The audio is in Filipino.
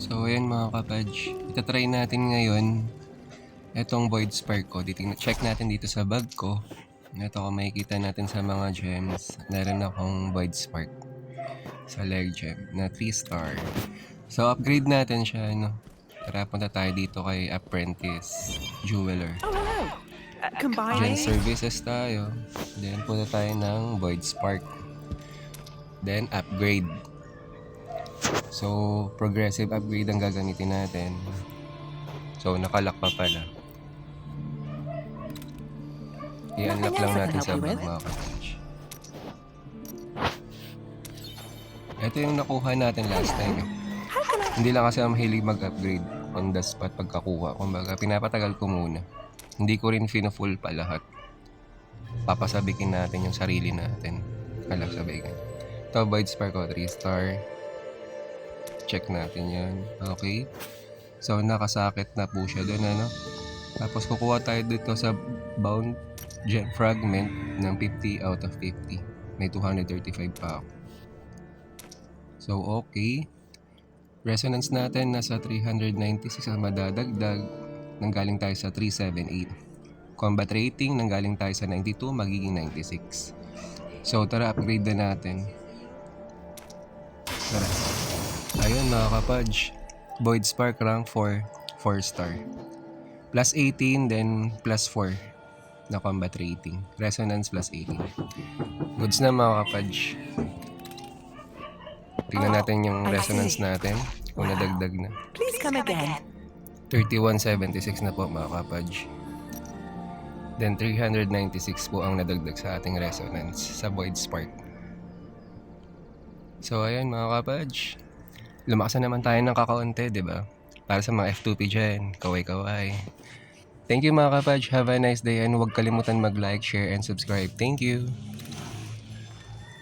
So ayan mga kapadge, itatry natin ngayon itong Void Spark ko. Check natin dito sa bag ko. Ito kung makikita natin sa mga gems, meron akong Void Spark sa leg gem na 3 star. So upgrade natin siya, no? Tara, punta tayo dito kay Apprentice Jeweler. Oh, hello. Gen Combining. services tayo. Then punta tayo ng Void Spark. Then upgrade. So progressive upgrade ang gagamitin natin. So nakalock pa pala. I-unlock lang natin sa bag mga kapatid. Ito yung nakuha natin last time. Hindi lang kasi ang mahilig mag-upgrade on the spot pagkakuha. Kumbaga pinapatagal ko muna. Hindi ko rin fina-full pa lahat. Papasabikin natin yung sarili natin. Kalak sabay ka. Ito, Void Spark ko, 3 star. Check natin yan. Okay. So, nakasakit na po siya doon, ano? Tapos, kukuha tayo dito sa bound gem fragment ng 50 out of 50. May 235 pa ako. So, okay. Resonance natin nasa 396 ang madadagdag. Nanggaling tayo sa 378. Combat rating, nanggaling tayo sa 92, magiging 96. So, tara, upgrade na natin. Tara. Ayun, mga kapadge. Void Spark rank 4, 4 star. Plus 18, then plus 4 na combat rating. Resonance plus 18. Goods na mga kapadge. Tingnan natin yung resonance natin kung nadagdag na. Please come again. 3176 na po mga kapadge. Then 396 po ang nadagdag sa ating resonance sa Void Spark. So ayan mga kapadge. Lumakas na naman tayo ng kakaunti, di ba? Para sa mga F2P dyan, kaway-kaway. Thank you mga kapadge. Have a nice day and huwag kalimutan mag-like, share, and subscribe. Thank you!